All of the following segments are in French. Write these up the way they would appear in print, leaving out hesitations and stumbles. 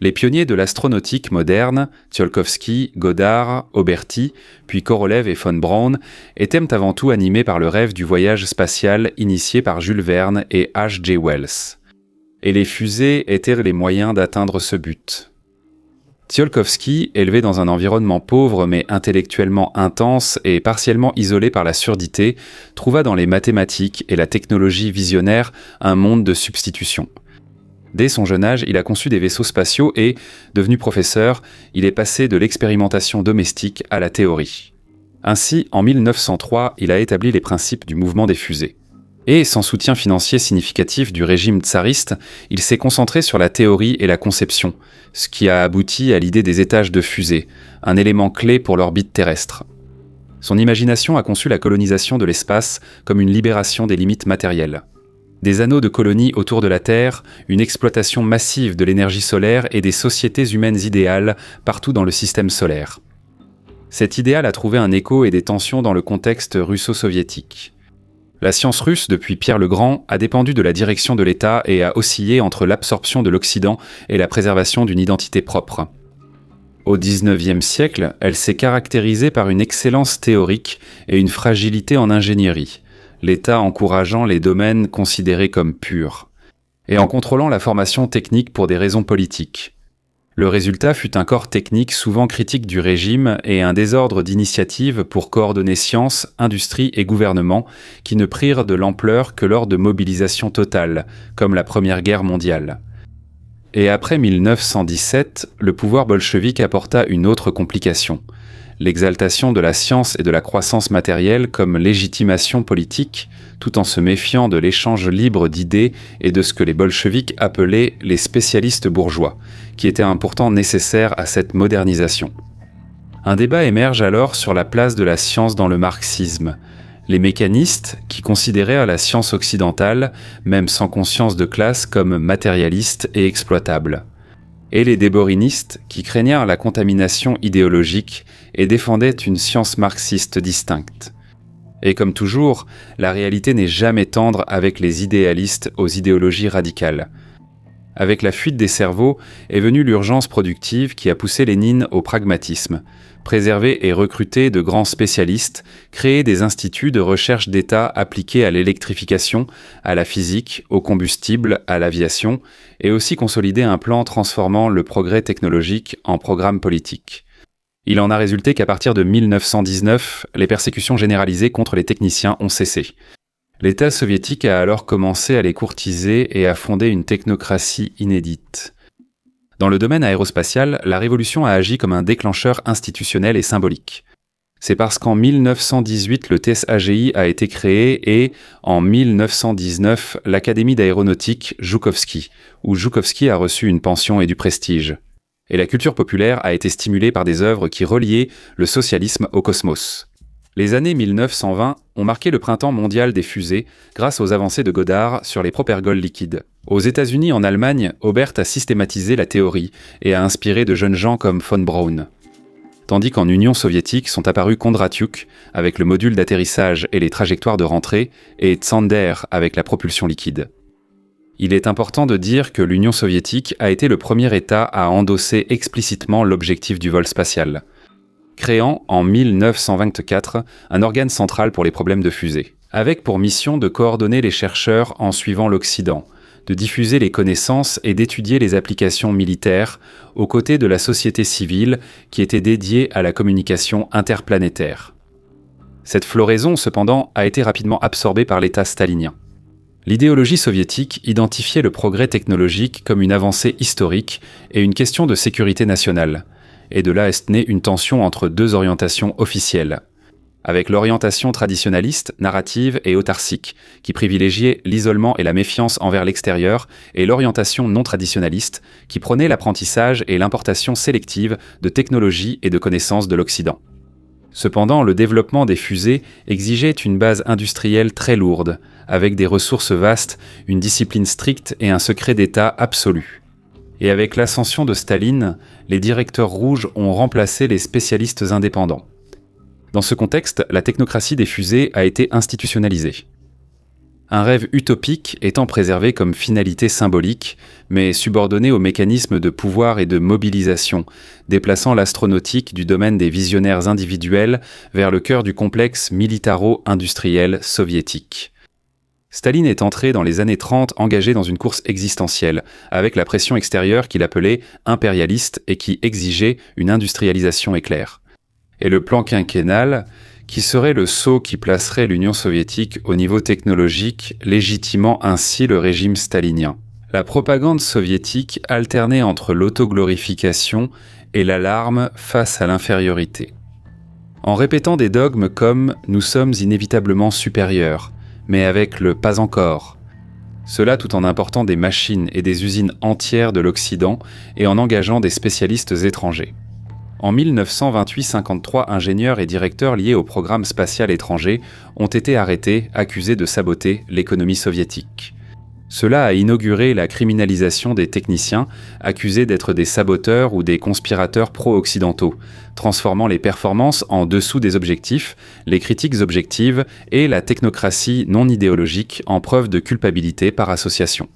Les pionniers de l'astronautique moderne, Tsiolkovsky, Goddard, Auberti, puis Korolev et von Braun, étaient avant tout animés par le rêve du voyage spatial initié par Jules Verne et H.G. Wells. Et les fusées étaient les moyens d'atteindre ce but. Tsiolkovsky, élevé dans un environnement pauvre mais intellectuellement intense et partiellement isolé par la surdité, trouva dans les mathématiques et la technologie visionnaire un monde de substitution. Dès son jeune âge, il a conçu des vaisseaux spatiaux et, devenu professeur, il est passé de l'expérimentation domestique à la théorie. Ainsi, en 1903, il a établi les principes du mouvement des fusées. Et, sans soutien financier significatif du régime tsariste, il s'est concentré sur la théorie et la conception, ce qui a abouti à l'idée des étages de fusée, un élément clé pour l'orbite terrestre. Son imagination a conçu la colonisation de l'espace comme une libération des limites matérielles. Des anneaux de colonies autour de la Terre, une exploitation massive de l'énergie solaire et des sociétés humaines idéales partout dans le système solaire. Cet idéal a trouvé un écho et des tensions dans le contexte russo-soviétique. La science russe, depuis Pierre le Grand, a dépendu de la direction de l'État et a oscillé entre l'absorption de l'Occident et la préservation d'une identité propre. Au XIXe siècle, elle s'est caractérisée par une excellence théorique et une fragilité en ingénierie, l'État encourageant les domaines considérés comme purs, et en contrôlant la formation technique pour des raisons politiques. Le résultat fut un corps technique souvent critique du régime et un désordre d'initiatives pour coordonner science, industrie et gouvernement qui ne prirent de l'ampleur que lors de mobilisations totales, comme la Première Guerre mondiale. Et après 1917, le pouvoir bolchevique apporta une autre complication, l'exaltation de la science et de la croissance matérielle comme légitimation politique, tout en se méfiant de l'échange libre d'idées et de ce que les bolcheviks appelaient les spécialistes bourgeois, qui étaient un pourtant nécessaires à cette modernisation. Un débat émerge alors sur la place de la science dans le marxisme. Les mécanistes, qui considéraient la science occidentale, même sans conscience de classe, comme matérialiste et exploitable. Et les déborinistes, qui craignèrent la contamination idéologique et défendaient une science marxiste distincte. Et comme toujours, la réalité n'est jamais tendre avec les idéalistes aux idéologies radicales. Avec la fuite des cerveaux est venue l'urgence productive qui a poussé Lénine au pragmatisme, préserver et recruter de grands spécialistes, créer des instituts de recherche d'État appliqués à l'électrification, à la physique, au combustible, à l'aviation, et aussi consolider un plan transformant le progrès technologique en programme politique. Il en a résulté qu'à partir de 1919, les persécutions généralisées contre les techniciens ont cessé. L'État soviétique a alors commencé à les courtiser et à fonder une technocratie inédite. Dans le domaine aérospatial, la révolution a agi comme un déclencheur institutionnel et symbolique. C'est parce qu'en 1918, le TSAGI a été créé et, en 1919, l'Académie d'aéronautique Joukovski, où Joukovski a reçu une pension et du prestige. Et la culture populaire a été stimulée par des œuvres qui reliaient le socialisme au cosmos. Les années 1920 ont marqué le printemps mondial des fusées grâce aux avancées de Goddard sur les propergols liquides. Aux États-Unis et en Allemagne, Aubert a systématisé la théorie et a inspiré de jeunes gens comme von Braun. Tandis qu'en Union soviétique sont apparus Kondratiuk avec le module d'atterrissage et les trajectoires de rentrée et Zander avec la propulsion liquide. Il est important de dire que l'Union soviétique a été le premier État à endosser explicitement l'objectif du vol spatial, créant en 1924 un organe central pour les problèmes de fusée, avec pour mission de coordonner les chercheurs en suivant l'Occident, de diffuser les connaissances et d'étudier les applications militaires aux côtés de la société civile qui était dédiée à la communication interplanétaire. Cette floraison, cependant, a été rapidement absorbée par l'État stalinien. L'idéologie soviétique identifiait le progrès technologique comme une avancée historique et une question de sécurité nationale, et de là est née une tension entre deux orientations officielles, avec l'orientation traditionnaliste, narrative et autarcique, qui privilégiait l'isolement et la méfiance envers l'extérieur, et l'orientation non traditionnaliste, qui prônait l'apprentissage et l'importation sélective de technologies et de connaissances de l'Occident. Cependant, le développement des fusées exigeait une base industrielle très lourde, avec des ressources vastes, une discipline stricte et un secret d'État absolu. Et avec l'ascension de Staline, les directeurs rouges ont remplacé les spécialistes indépendants. Dans ce contexte, la technocratie des fusées a été institutionnalisée. Un rêve utopique étant préservé comme finalité symbolique, mais subordonné aux mécanismes de pouvoir et de mobilisation, déplaçant l'astronautique du domaine des visionnaires individuels vers le cœur du complexe militaro-industriel soviétique. Staline est entré dans les années 30 engagé dans une course existentielle, avec la pression extérieure qu'il appelait impérialiste et qui exigeait une industrialisation éclair. Et le plan quinquennal, qui serait le saut qui placerait l'Union soviétique au niveau technologique, légitimant ainsi le régime stalinien. La propagande soviétique alternait entre l'autoglorification et l'alarme face à l'infériorité. En répétant des dogmes comme « nous sommes inévitablement supérieurs », mais avec le « pas encore ». Cela tout en important des machines et des usines entières de l'Occident et en engageant des spécialistes étrangers. En 1928-53, ingénieurs et directeurs liés au programme spatial étranger ont été arrêtés, accusés de saboter l'économie soviétique. Cela a inauguré la criminalisation des techniciens, accusés d'être des saboteurs ou des conspirateurs pro-occidentaux, transformant les performances en dessous des objectifs, les critiques objectives et la technocratie non idéologique en preuve de culpabilité par association.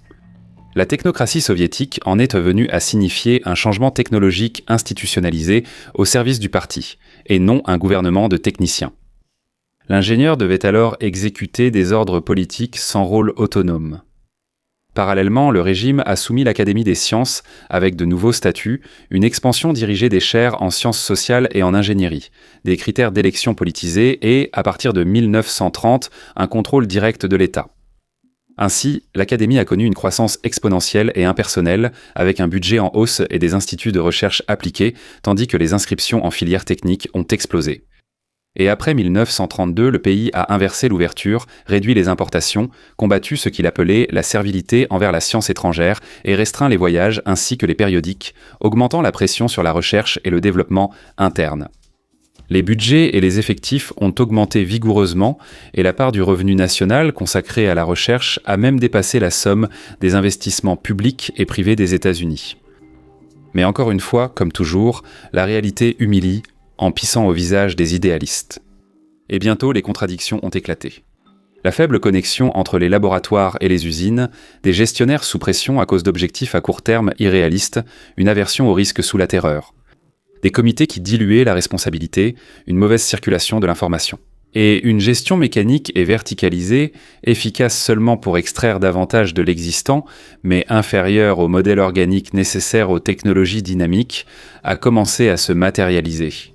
La technocratie soviétique en est venue à signifier un changement technologique institutionnalisé au service du parti, et non un gouvernement de techniciens. L'ingénieur devait alors exécuter des ordres politiques sans rôle autonome. Parallèlement, le régime a soumis l'Académie des sciences, avec de nouveaux statuts, une expansion dirigée des chaires en sciences sociales et en ingénierie, des critères d'élection politisés et, à partir de 1930, un contrôle direct de l'État. Ainsi, l'Académie a connu une croissance exponentielle et impersonnelle, avec un budget en hausse et des instituts de recherche appliqués, tandis que les inscriptions en filières techniques ont explosé. Et après 1932, le pays a inversé l'ouverture, réduit les importations, combattu ce qu'il appelait la servilité envers la science étrangère et restreint les voyages ainsi que les périodiques, augmentant la pression sur la recherche et le développement interne. Les budgets et les effectifs ont augmenté vigoureusement et la part du revenu national consacrée à la recherche a même dépassé la somme des investissements publics et privés des États-Unis. Mais encore une fois, comme toujours, la réalité humilie en pissant au visage des idéalistes. Et bientôt, les contradictions ont éclaté. La faible connexion entre les laboratoires et les usines, des gestionnaires sous pression à cause d'objectifs à court terme irréalistes, une aversion au risque sous la terreur. Des comités qui diluaient la responsabilité, une mauvaise circulation de l'information. Et une gestion mécanique et verticalisée, efficace seulement pour extraire davantage de l'existant, mais inférieure au modèle organique nécessaire aux technologies dynamiques, a commencé à se matérialiser.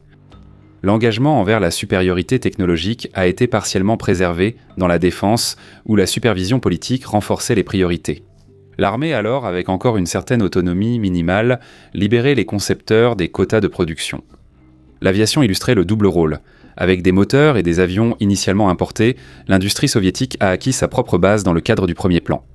L'engagement envers la supériorité technologique a été partiellement préservé dans la défense, où la supervision politique renforçait les priorités. L'armée alors, avec encore une certaine autonomie minimale, libérait les concepteurs des quotas de production. L'aviation illustrait le double rôle. Avec des moteurs et des avions initialement importés, l'industrie soviétique a acquis sa propre base dans le cadre du premier plan.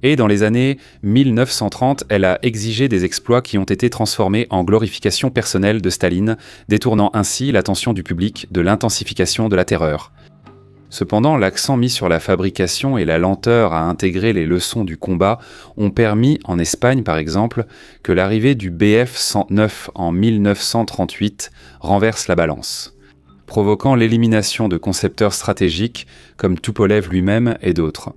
Et dans les années 1930, elle a exigé des exploits qui ont été transformés en glorification personnelle de Staline, détournant ainsi l'attention du public de l'intensification de la terreur. Cependant, l'accent mis sur la fabrication et la lenteur à intégrer les leçons du combat ont permis, en Espagne par exemple, que l'arrivée du Bf-109 en 1938 renverse la balance, provoquant l'élimination de concepteurs stratégiques comme Tupolev lui-même et d'autres.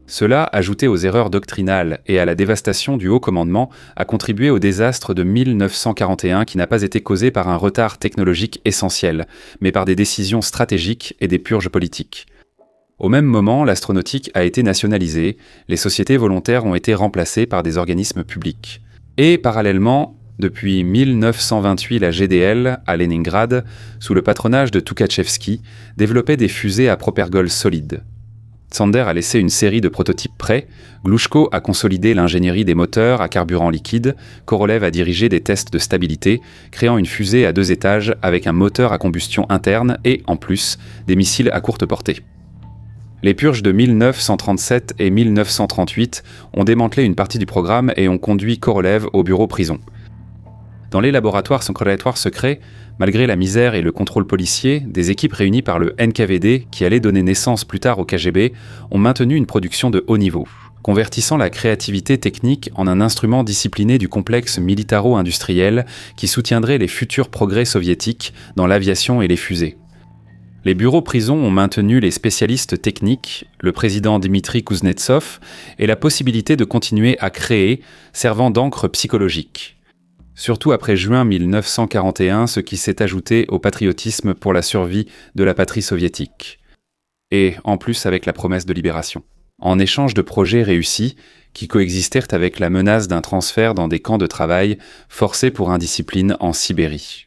Cela, ajouté aux erreurs doctrinales et à la dévastation du haut commandement, a contribué au désastre de 1941 qui n'a pas été causé par un retard technologique essentiel, mais par des décisions stratégiques et des purges politiques. Au même moment, l'astronautique a été nationalisée, les sociétés volontaires ont été remplacées par des organismes publics. Et parallèlement, depuis 1928, la GDL, à Leningrad, sous le patronage de Toukachevski, développait des fusées à propergol solide. Zander a laissé une série de prototypes prêts, Glouchko a consolidé l'ingénierie des moteurs à carburant liquide, Korolev a dirigé des tests de stabilité, créant une fusée à 2 étages avec un moteur à combustion interne et, en plus, des missiles à courte portée. Les purges de 1937 et 1938 ont démantelé une partie du programme et ont conduit Korolev au bureau prison. Dans les laboratoires secrets, malgré la misère et le contrôle policier, des équipes réunies par le NKVD, qui allaient donner naissance plus tard au KGB, ont maintenu une production de haut niveau, convertissant la créativité technique en un instrument discipliné du complexe militaro-industriel qui soutiendrait les futurs progrès soviétiques dans l'aviation et les fusées. Les bureaux prisons ont maintenu les spécialistes techniques, le président Dmitri Kuznetsov, et la possibilité de continuer à créer, servant d'encre psychologique. Surtout après juin 1941, ce qui s'est ajouté au patriotisme pour la survie de la patrie soviétique. Et en plus avec la promesse de libération. En échange de projets réussis, qui coexistèrent avec la menace d'un transfert dans des camps de travail forcés pour indiscipline en Sibérie.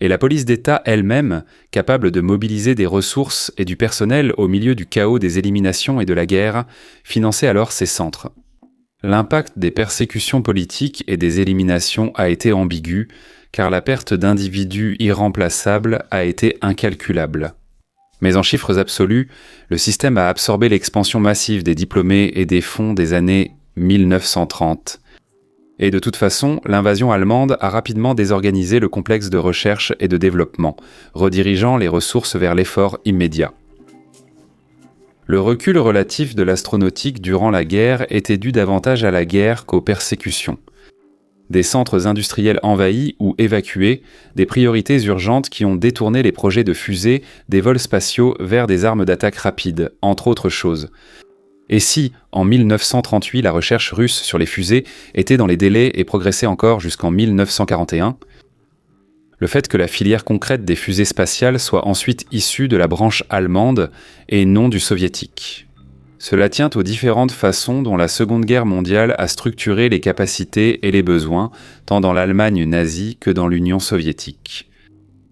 Et la police d'État elle-même, capable de mobiliser des ressources et du personnel au milieu du chaos des éliminations et de la guerre, finançait alors ces centres. L'impact des persécutions politiques et des éliminations a été ambigu, car la perte d'individus irremplaçables a été incalculable. Mais en chiffres absolus, le système a absorbé l'expansion massive des diplômés et des fonds des années 1930. Et de toute façon, l'invasion allemande a rapidement désorganisé le complexe de recherche et de développement, redirigeant les ressources vers l'effort immédiat. Le recul relatif de l'astronautique durant la guerre était dû davantage à la guerre qu'aux persécutions. Des centres industriels envahis ou évacués, des priorités urgentes qui ont détourné les projets de fusées des vols spatiaux vers des armes d'attaque rapides, entre autres choses. Et si, en 1938, la recherche russe sur les fusées était dans les délais et progressait encore jusqu'en 1941, le fait que la filière concrète des fusées spatiales soit ensuite issue de la branche allemande et non du soviétique. Cela tient aux différentes façons dont la Seconde Guerre mondiale a structuré les capacités et les besoins, tant dans l'Allemagne nazie que dans l'Union soviétique.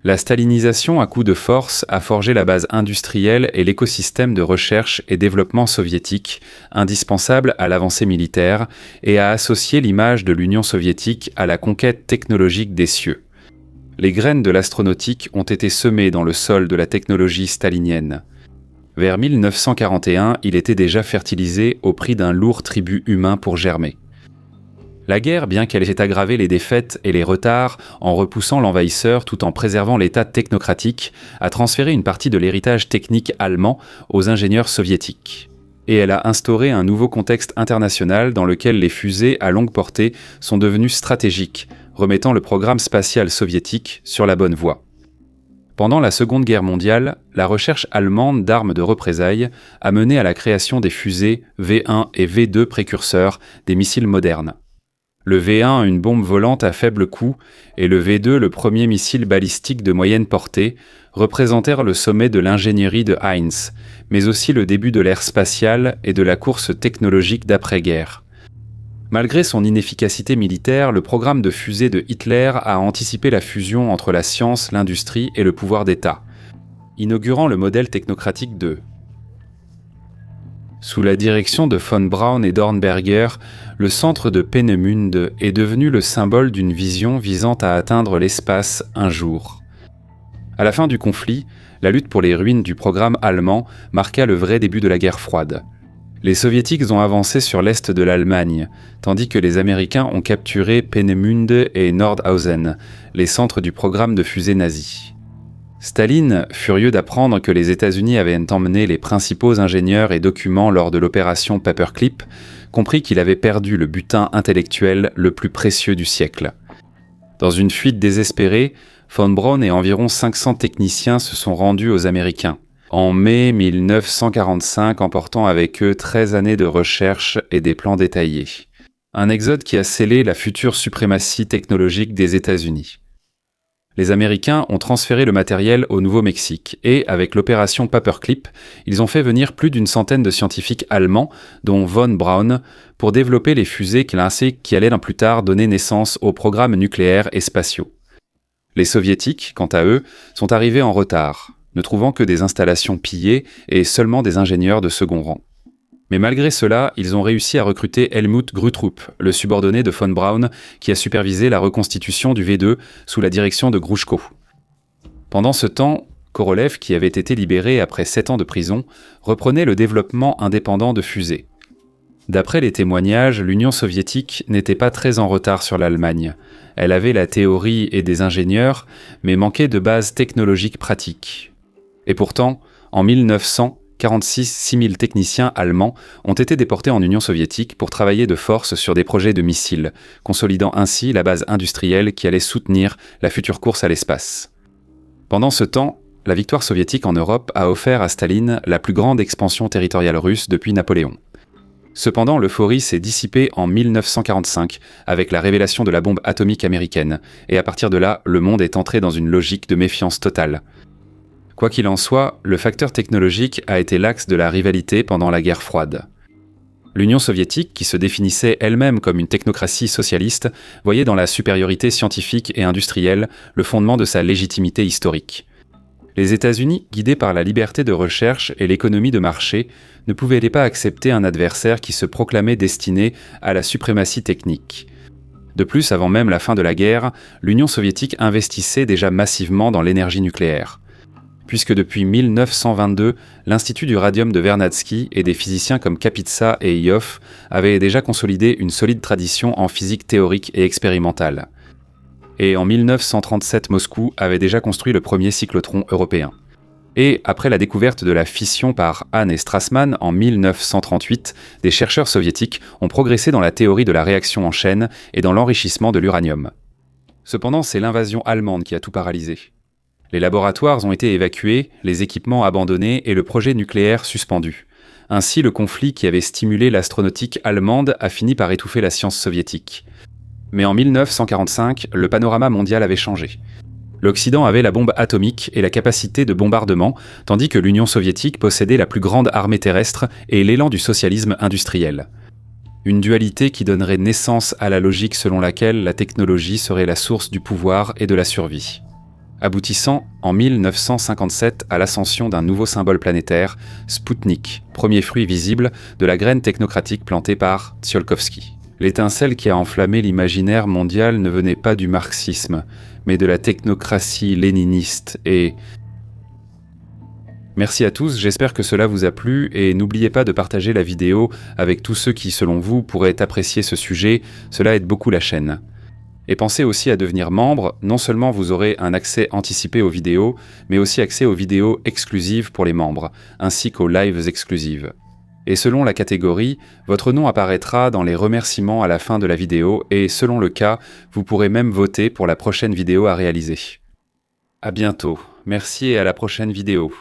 La stalinisation à coup de force a forgé la base industrielle et l'écosystème de recherche et développement soviétique, indispensable à l'avancée militaire, et a associé l'image de l'Union soviétique à la conquête technologique des cieux. Les graines de l'astronautique ont été semées dans le sol de la technologie stalinienne. Vers 1941, il était déjà fertilisé au prix d'un lourd tribut humain pour germer. La guerre, bien qu'elle ait aggravé les défaites et les retards en repoussant l'envahisseur tout en préservant l'état technocratique, a transféré une partie de l'héritage technique allemand aux ingénieurs soviétiques. Et elle a instauré un nouveau contexte international dans lequel les fusées à longue portée sont devenues stratégiques, remettant le programme spatial soviétique sur la bonne voie. Pendant la Seconde Guerre mondiale, la recherche allemande d'armes de représailles a mené à la création des fusées V1 et V2 précurseurs des missiles modernes. Le V1, une bombe volante à faible coût, et le V2, le premier missile balistique de moyenne portée, représentèrent le sommet de l'ingénierie de Heinz, mais aussi le début de l'ère spatiale et de la course technologique d'après-guerre. Malgré son inefficacité militaire, le programme de fusée de Hitler a anticipé la fusion entre la science, l'industrie et le pouvoir d'État, inaugurant le modèle technocratique de. Sous la direction de von Braun et Dornberger, le centre de Peenemünde est devenu le symbole d'une vision visant à atteindre l'espace un jour. À la fin du conflit, la lutte pour les ruines du programme allemand marqua le vrai début de la guerre froide. Les soviétiques ont avancé sur l'est de l'Allemagne, tandis que les Américains ont capturé Peenemünde et Nordhausen, les centres du programme de fusée nazi. Staline, furieux d'apprendre que les États-Unis avaient emmené les principaux ingénieurs et documents lors de l'opération Paperclip, comprit qu'il avait perdu le butin intellectuel le plus précieux du siècle. Dans une fuite désespérée, von Braun et environ 500 techniciens se sont rendus aux Américains, en mai 1945, emportant avec eux 13 années de recherche et des plans détaillés. Un exode qui a scellé la future suprématie technologique des États-Unis. Les Américains ont transféré le matériel au Nouveau-Mexique et, avec l'opération Paperclip, ils ont fait venir plus d'une centaine de scientifiques allemands, dont von Braun, pour développer les fusées qui allaient plus tard donner naissance aux programmes nucléaires et spatiaux. Les Soviétiques, quant à eux, sont arrivés en retard, ne trouvant que des installations pillées et seulement des ingénieurs de second rang. Mais malgré cela, ils ont réussi à recruter Helmut Grüttrup, le subordonné de von Braun, qui a supervisé la reconstitution du V2 sous la direction de Grushko. Pendant ce temps, Korolev, qui avait été libéré après 7 ans de prison, reprenait le développement indépendant de fusées. D'après les témoignages, l'Union soviétique n'était pas très en retard sur l'Allemagne. Elle avait la théorie et des ingénieurs, mais manquait de bases technologiques pratiques. Et pourtant, en 1900, 6 000 techniciens allemands ont été déportés en Union soviétique pour travailler de force sur des projets de missiles, consolidant ainsi la base industrielle qui allait soutenir la future course à l'espace. Pendant ce temps, la victoire soviétique en Europe a offert à Staline la plus grande expansion territoriale russe depuis Napoléon. Cependant, l'euphorie s'est dissipée en 1945 avec la révélation de la bombe atomique américaine, et à partir de là, le monde est entré dans une logique de méfiance totale. Quoi qu'il en soit, le facteur technologique a été l'axe de la rivalité pendant la guerre froide. L'Union soviétique, qui se définissait elle-même comme une technocratie socialiste, voyait dans la supériorité scientifique et industrielle le fondement de sa légitimité historique. Les États-Unis, guidés par la liberté de recherche et l'économie de marché, ne pouvaient pas accepter un adversaire qui se proclamait destiné à la suprématie technique. De plus, avant même la fin de la guerre, l'Union soviétique investissait déjà massivement dans l'énergie nucléaire. Puisque depuis 1922, l'Institut du radium de Vernadsky et des physiciens comme Kapitsa et Ioffe avaient déjà consolidé une solide tradition en physique théorique et expérimentale. Et en 1937, Moscou avait déjà construit le premier cyclotron européen. Et après la découverte de la fission par Hahn et Strassmann en 1938, des chercheurs soviétiques ont progressé dans la théorie de la réaction en chaîne et dans l'enrichissement de l'uranium. Cependant, c'est l'invasion allemande qui a tout paralysé. Les laboratoires ont été évacués, les équipements abandonnés et le projet nucléaire suspendu. Ainsi, le conflit qui avait stimulé l'astronautique allemande a fini par étouffer la science soviétique. Mais en 1945, le panorama mondial avait changé. L'Occident avait la bombe atomique et la capacité de bombardement, tandis que l'Union soviétique possédait la plus grande armée terrestre et l'élan du socialisme industriel. Une dualité qui donnerait naissance à la logique selon laquelle la technologie serait la source du pouvoir et de la survie. Aboutissant en 1957 à l'ascension d'un nouveau symbole planétaire, Spoutnik, premier fruit visible de la graine technocratique plantée par Tsiolkovsky. L'étincelle qui a enflammé l'imaginaire mondial ne venait pas du marxisme, mais de la technocratie léniniste et... Merci à tous, j'espère que cela vous a plu et n'oubliez pas de partager la vidéo avec tous ceux qui, selon vous, pourraient apprécier ce sujet, cela aide beaucoup la chaîne. Et pensez aussi à devenir membre, non seulement vous aurez un accès anticipé aux vidéos, mais aussi accès aux vidéos exclusives pour les membres, ainsi qu'aux lives exclusives. Et selon la catégorie, votre nom apparaîtra dans les remerciements à la fin de la vidéo et selon le cas, vous pourrez même voter pour la prochaine vidéo à réaliser. À bientôt, merci et à la prochaine vidéo.